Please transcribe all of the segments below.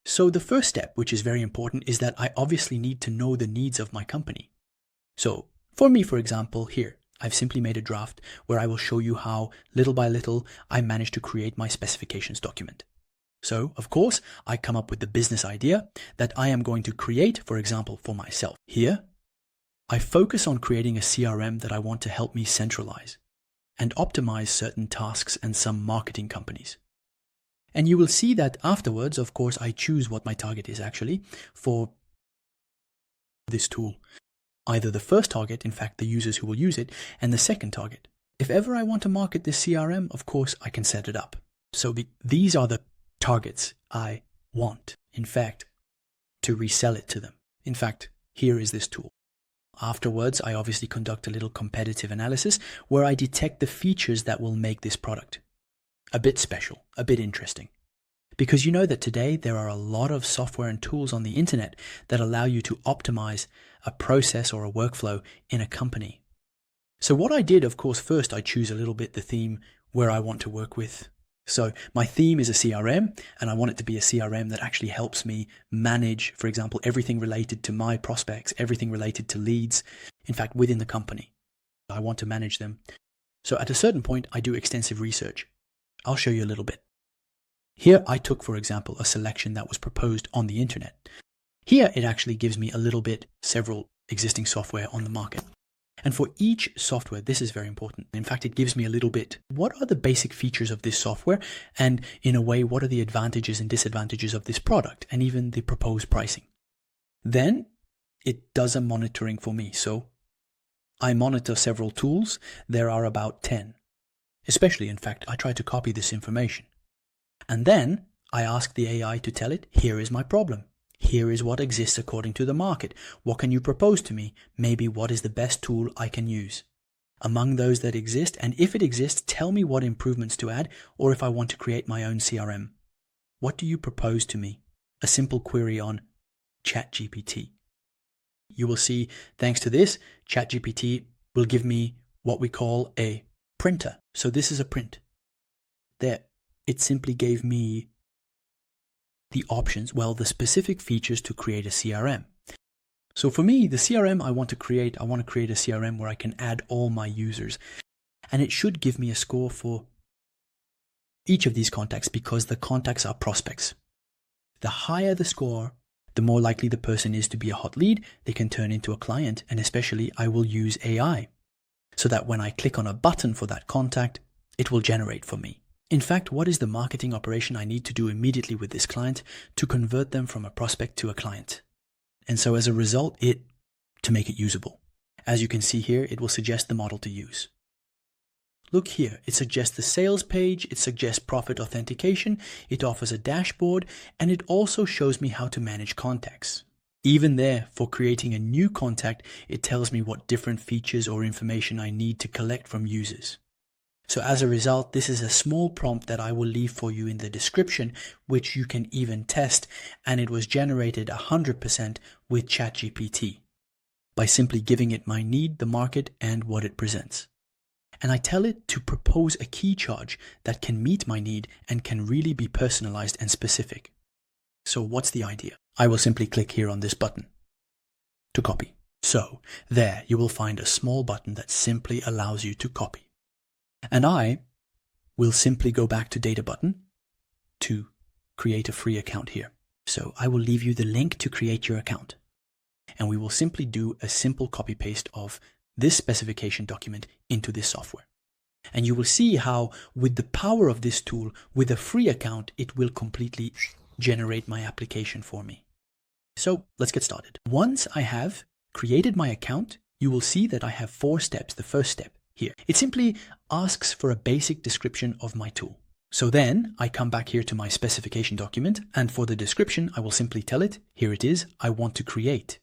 So the first step, which is very important, is that I obviously need to know the needs of my company. So for me, for example, here, I've simply made a draft where I will show you how little by little I managed to create my specifications document. So, of course, I come up with the business idea that I am going to create, for example, for myself. Here, I focus on creating a CRM that I want to help me centralize and optimize certain tasks and some marketing companies. And you will see that afterwards, of course, I choose what my target is actually for this tool. Either the first target, in fact, the users who will use it, and the second target. If ever I want to market this CRM, of course, I can set it up. So these are the targets I want, in fact, to resell it to them. In fact, here is this tool. Afterwards, I obviously conduct a little competitive analysis where I detect the features that will make this product a bit special, a bit interesting. Because you know that today there are a lot of software and tools on the internet that allow you to optimize a process or a workflow in a company. So what I did, of course, first I choose a little bit the theme where I want to work with. So my theme is a CRM, and I want it to be a CRM that actually helps me manage, for example, everything related to my prospects, everything related to leads, in fact, within the company. I want to manage them. So at a certain point, I do extensive research. I'll show you a little bit. Here I took, for example, a selection that was proposed on the internet. Here it actually gives me a little bit several existing software on the market. And for each software, this is very important. In fact, it gives me a little bit, what are the basic features of this software? And in a way, what are the advantages and disadvantages of this product and even the proposed pricing? Then it does a monitoring for me. So I monitor several tools. There are about 10. Especially, in fact, I try to copy this information. And then I ask the AI to tell it, here is my problem. Here is what exists according to the market. What can you propose to me? Maybe what is the best tool I can use? Among those that exist, and if it exists, tell me what improvements to add, or if I want to create my own CRM. What do you propose to me? A simple query on ChatGPT. You will see, thanks to this, ChatGPT will give me what we call a printer. So this is a print. There, it simply gave me the options, well, the specific features to create a CRM. So for me, the CRM I want to create a CRM where I can add all my users. And it should give me a score for each of these contacts because the contacts are prospects. The higher the score, the more likely the person is to be a hot lead, they can turn into a client, and especially I will use AI so that when I click on a button for that contact, it will generate for me. In fact, what is the marketing operation I need to do immediately with this client to convert them from a prospect to a client? And so as a result, to make it usable. As you can see here, it will suggest the model to use. Look here, it suggests the sales page, it suggests profit authentication, it offers a dashboard, and it also shows me how to manage contacts. Even there, for creating a new contact, it tells me what different features or information I need to collect from users. So as a result, this is a small prompt that I will leave for you in the description, which you can even test, and it was generated 100% with ChatGPT by simply giving it my need, the market, and what it presents. And I tell it to propose a key charge that can meet my need and can really be personalized and specific. So what's the idea? I will simply click here on this button to copy. So there you will find a small button that simply allows you to copy. And I will simply go back to DataButton to create a free account here. So I will leave you the link to create your account. And we will simply do a simple copy paste of this specification document into this software. And you will see how with the power of this tool, with a free account, it will completely generate my application for me. So let's get started. Once I have created my account, you will see that I have 4 steps. The first step here, it simply asks for a basic description of my tool. So then I come back here to my specification document, and for the description, I will simply tell it, here it is, I want to create.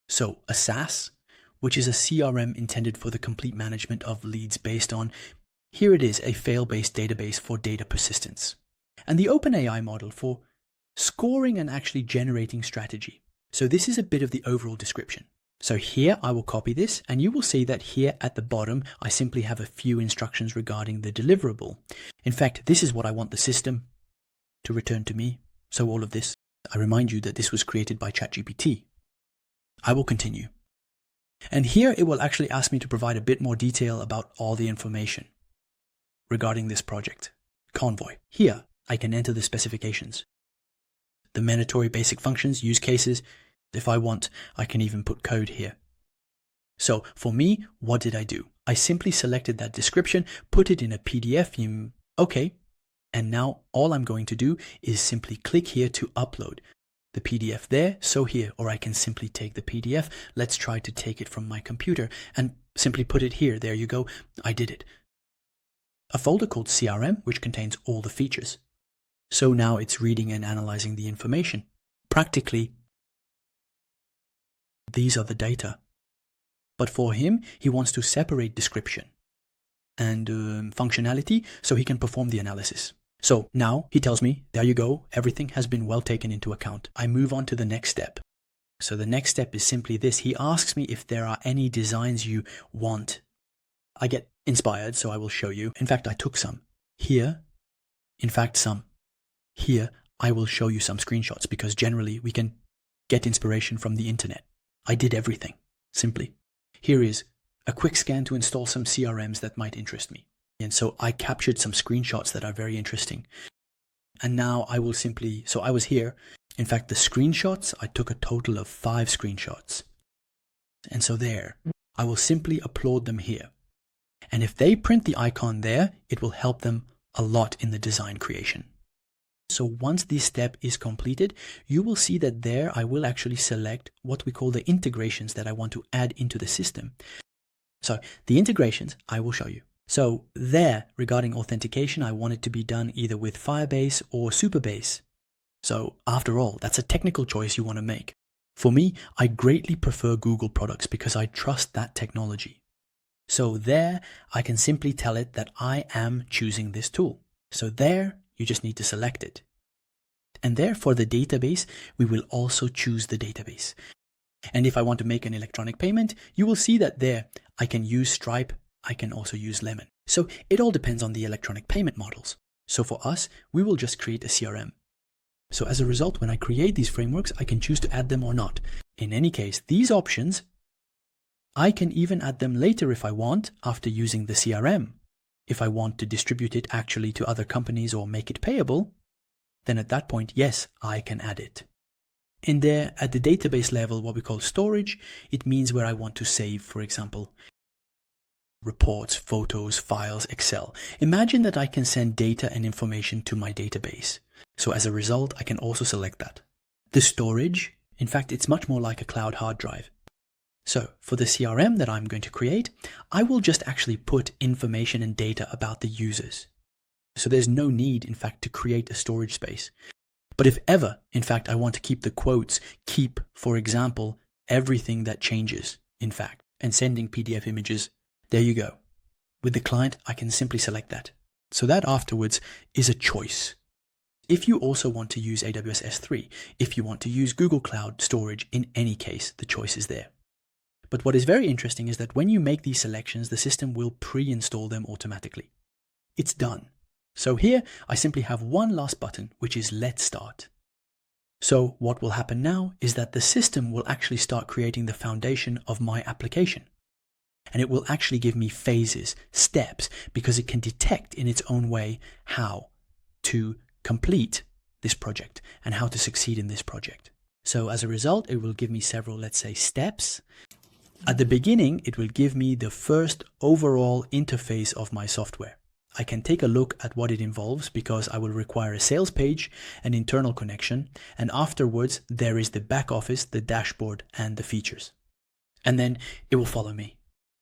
So a SaaS, which is a CRM intended for the complete management of leads based on, here it is, a fail-based database for data persistence. And the OpenAI model for scoring and actually generating strategy. So this is a bit of the overall description. So here I will copy this, and you will see that here at the bottom, I simply have a few instructions regarding the deliverable. In fact, this is what I want the system to return to me. So all of this. I remind you that this was created by ChatGPT. I will continue. And here it will actually ask me to provide a bit more detail about all the information regarding this project. Convoy. Here, I can enter the specifications, the mandatory basic functions, use cases. If I want, I can even put code here. So for me, what did I do? I simply selected that description, put it in a PDF. Okay. And now all I'm going to do is simply click here to upload the PDF there. So here, or I can simply take the PDF. Let's try to take it from my computer and simply put it here. There you go. I did it. A folder called CRM, which contains all the features. So now it's reading and analyzing the information. Practically, these are the data. But for him, he wants to separate description and functionality so he can perform the analysis. So now he tells me, there you go, everything has been well taken into account. I move on to the next step. So the next step is simply this. He asks me if there are any designs you want. I get inspired, so I will show you. In fact, I took some. Here, in fact, some. Here, I will show you some screenshots because generally we can get inspiration from the internet. I did everything, simply. Here is a quick scan to install some CRMs that might interest me. And so I captured some screenshots that are very interesting. And now I will simply, so I was here. In fact, the screenshots, I took a total of 5 screenshots. And so there, I will simply upload them here. And if they print the icon there, it will help them a lot in the design creation. So once this step is completed, you will see that there I will actually select what we call the integrations that I want to add into the system. So the integrations I will show you. So there, regarding authentication, I want it to be done either with Firebase or Supabase. So after all, that's a technical choice you want to make. For me, I greatly prefer Google products because I trust that technology. So there, I can simply tell it that I am choosing this tool. So there, you just need to select it. And there, for the database, we will also choose the database. And if I want to make an electronic payment, you will see that there, I can use Stripe. I can also use Lemon. So it all depends on the electronic payment models. So for us, we will just create a CRM. So as a result, when I create these frameworks, I can choose to add them or not. In any case, these options, I can even add them later if I want after using the CRM. If I want to distribute it actually to other companies or make it payable, then at that point, yes, I can add it. In there, at the database level, what we call storage, it means where I want to save, for example, reports, photos, files, Excel. Imagine that I can send data and information to my database. So as a result, I can also select that. The storage, in fact, it's much more like a cloud hard drive. So for the CRM that I'm going to create, I will just actually put information and data about the users. So there's no need, in fact, to create a storage space. But if ever, in fact, I want to keep the quotes, keep, for example, everything that changes, in fact, and sending PDF images, there you go. With the client, I can simply select that. So that afterwards is a choice. If you also want to use AWS S3, if you want to use Google Cloud Storage, in any case, the choice is there. But what is very interesting is that when you make these selections, the system will pre-install them automatically. It's done. So here, I simply have one last button, which is Let's Start. So what will happen now is that the system will actually start creating the foundation of my application. And it will actually give me phases, steps, because it can detect in its own way how to complete this project and how to succeed in this project. So as a result, it will give me several, let's say, steps. At the beginning, it will give me the first overall interface of my software. I can take a look at what it involves because I will require a sales page, an internal connection, and afterwards there is the back office, the dashboard, and the features. And then it will follow me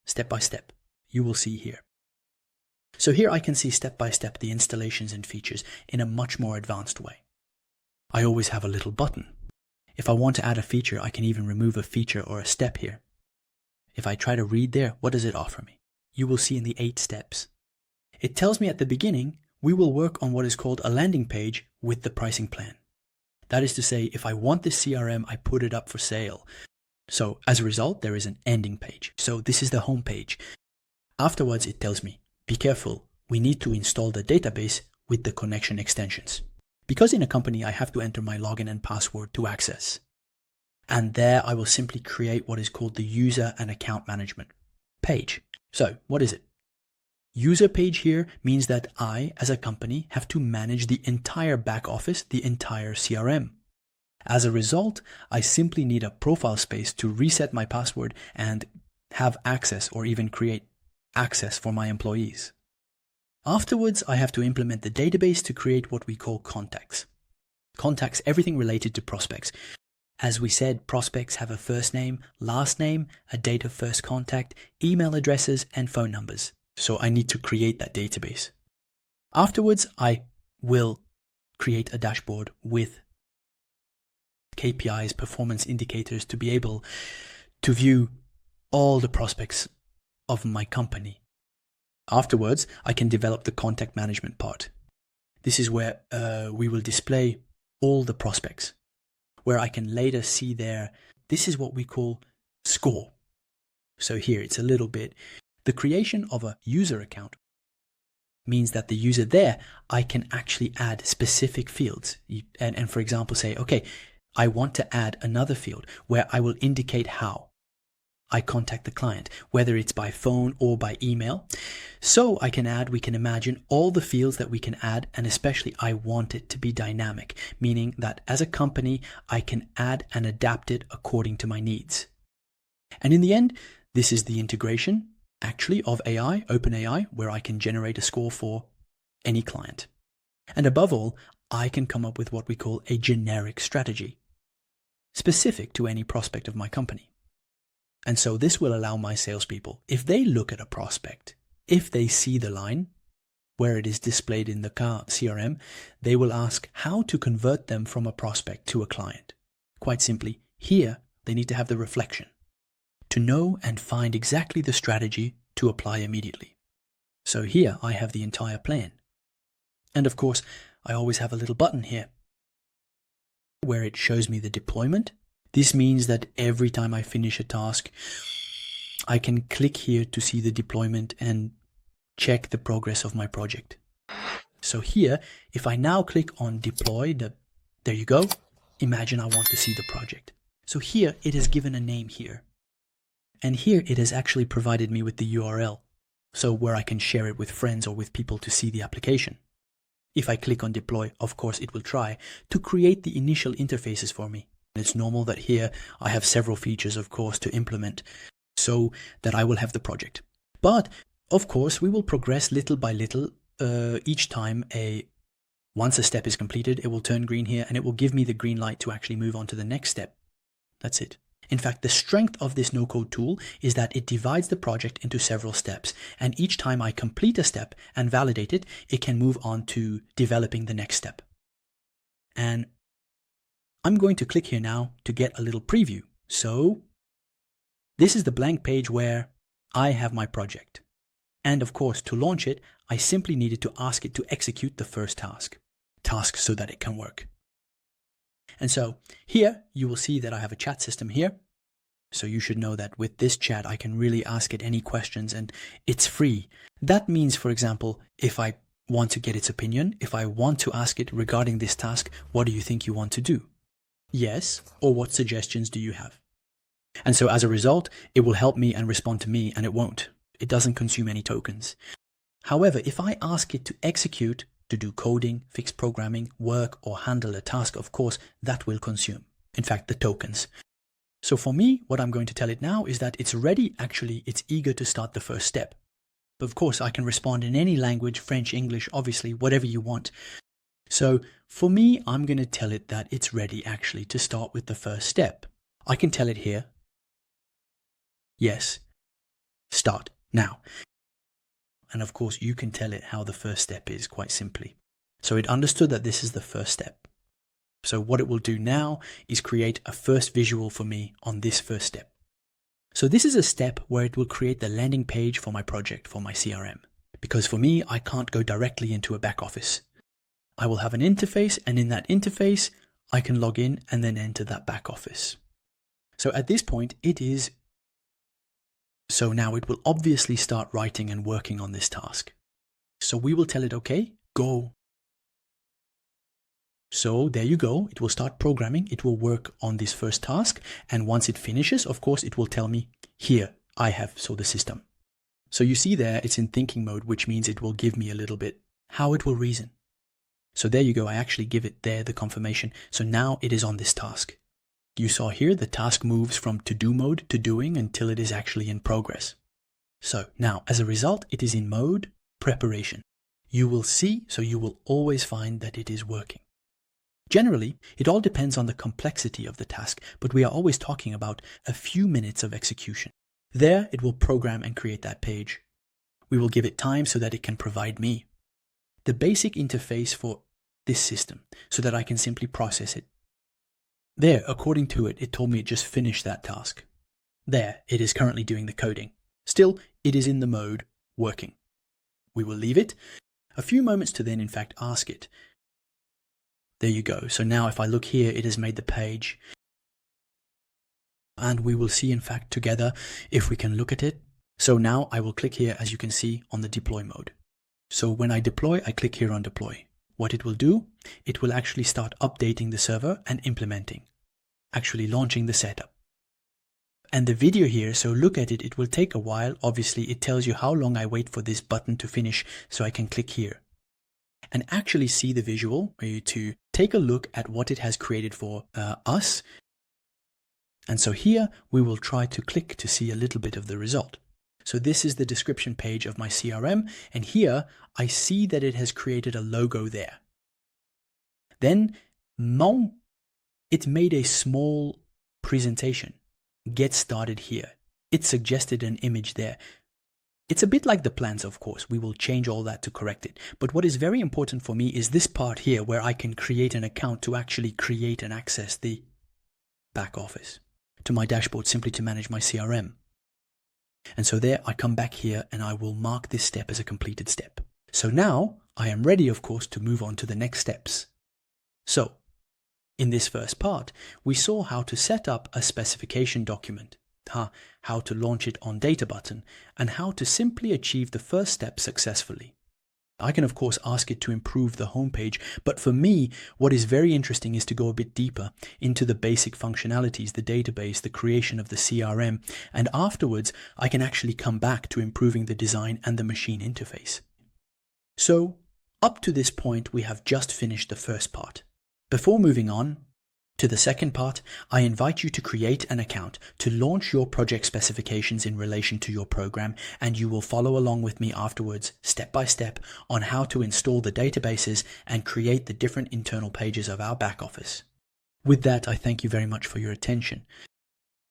step by step. You will see here. So here I can see step by step the installations and features in a much more advanced way. I always have a little button. If I want to add a feature, I can even remove a feature or a step here. If I try to read there, what does it offer me? You will see in the 8 steps. It tells me at the beginning, we will work on what is called a landing page with the pricing plan. That is to say, if I want this CRM, I put it up for sale. So as a result, there is an ending page. So this is the home page. Afterwards, it tells me, be careful, we need to install the database with the connection extensions. Because in a company, I have to enter my login and password to access. And there I will simply create what is called the user and account management page. So what is it? User page here means that I, as a company, have to manage the entire back office, the entire CRM. As a result, I simply need a profile space to reset my password and have access or even create access for my employees. Afterwards, I have to implement the database to create what we call contacts. Contacts, everything related to prospects. As we said, prospects have a first name, last name, a date of first contact, email addresses, and phone numbers. So I need to create that database. Afterwards, I will create a dashboard with KPIs, performance indicators, to be able to view all the prospects of my company. Afterwards, I can develop the contact management part. This is where we will display all the prospects, where I can later see this is what we call score. So here it's a little bit, the creation of a user account means that the user there, I can actually add specific fields. And for example, say, okay, I want to add another field where I will indicate how I contact the client, whether it's by phone or by email. So we can imagine all the fields that we can add, and especially I want it to be dynamic, meaning that as a company, I can add and adapt it according to my needs. And in the end, this is the integration actually of AI, OpenAI, where I can generate a score for any client. And above all, I can come up with what we call a generic strategy, specific to any prospect of my company. And so this will allow my salespeople, if they look at a prospect, if they see the line where it is displayed in the CRM, they will ask how to convert them from a prospect to a client. Quite simply, here they need to have the reflection to know and find exactly the strategy to apply immediately. So here I have the entire plan. And of course, I always have a little button here where it shows me the deployment. This means that every time I finish a task, I can click here to see the deployment and check the progress of my project. So here, if I now click on deploy, there you go. Imagine I want to see the project. So here it is given a name here. And here it has actually provided me with the URL, so where I can share it with friends or with people to see the application. If I click on deploy, of course it will try to create the initial interfaces for me. It's normal that here I have several features, of course, to implement so that I will have the project. But of course, we will progress little by little. Each time once a step is completed, it will turn green here and it will give me the green light to actually move on to the next step. That's it. In fact, the strength of this no-code tool is that it divides the project into several steps. And each time I complete a step and validate it, it can move on to developing the next step. And I'm going to click here now to get a little preview. So this is the blank page where I have my project. And of course, to launch it, I simply needed to ask it to execute the first task so that it can work. And so here you will see that I have a chat system here. So you should know that with this chat, I can really ask it any questions and it's free. That means, for example, if I want to get its opinion, if I want to ask it regarding this task, what do you think you want to do? Yes, or what suggestions do you have? And so as a result, it will help me and respond to me, and it won't. It doesn't consume any tokens. However, if I ask it to execute, to do coding, fix programming, work, or handle a task, of course, that will consume, in fact, the tokens. So for me, what I'm going to tell it now is that it's ready, actually, it's eager to start the first step. But of course, I can respond in any language, French, English, obviously, whatever you want. So for me, I'm going to tell it that it's ready, actually, to start with the first step. I can tell it here, yes, start now. And of course, you can tell it how the first step is quite simply. So it understood that this is the first step. So what it will do now is create a first visual for me on this first step. So this is a step where it will create the landing page for my project, for my CRM. Because for me, I can't go directly into a back office. I will have an interface, and in that interface, I can log in and then enter that back office. So at this point, so now it will obviously start writing and working on this task. So we will tell it, okay, go So there you go. It will start programming. It will work on this first task. And once it finishes, of course, it will tell me, here, I have the system. So you see there, it's in thinking mode, which means it will give me a little bit how it will reason. So there you go. I actually give it there the confirmation. So now it is on this task. You saw here the task moves from to-do mode to doing until it is actually in progress. So now, as a result, it is in mode preparation. You will see, so you will always find that it is working. Generally, it all depends on the complexity of the task, but we are always talking about a few minutes of execution. There, it will program and create that page. We will give it time so that it can provide me the basic interface for this system so that I can simply process it. There, according to it, it told me it just finished that task. There, it is currently doing the coding. Still, it is in the mode working. We will leave it a few moments to then, in fact, ask it. There you go. So now if I look here, it has made the page. And we will see, in fact, together if we can look at it. So now I will click here, as you can see, on the deploy mode. So when I deploy, I click here on deploy. What it will do, it will actually start updating the server and implementing, actually launching the setup. And the video here, so look at it, it will take a while. Obviously, it tells you how long I wait for this button to finish, so I can click here and actually see the visual to take a look at what it has created for us. And so here we will try to click to see a little bit of the result. So this is the description page of my CRM, and here I see that it has created a logo there. Then it made a small presentation. Get started here. It suggested an image there. It's a bit like the plans, of course. We will change all that to correct it. But what is very important for me is this part here where I can create an account to actually create and access the back office to my dashboard simply to manage my CRM. And so there I come back here and I will mark this step as a completed step. So now I am ready, of course, to move on to the next steps. So in this first part, we saw how to set up a specification document, how to launch it on DataButton, and how to simply achieve the first step successfully. I can, of course, ask it to improve the homepage, but for me, what is very interesting is to go a bit deeper into the basic functionalities, the database, the creation of the CRM, and afterwards, I can actually come back to improving the design and the machine interface. So, up to this point, we have just finished the first part. Before moving on to the second part, I invite you to create an account to launch your project specifications in relation to your program, and you will follow along with me afterwards, step by step, on how to install the databases and create the different internal pages of our back office. With that, I thank you very much for your attention.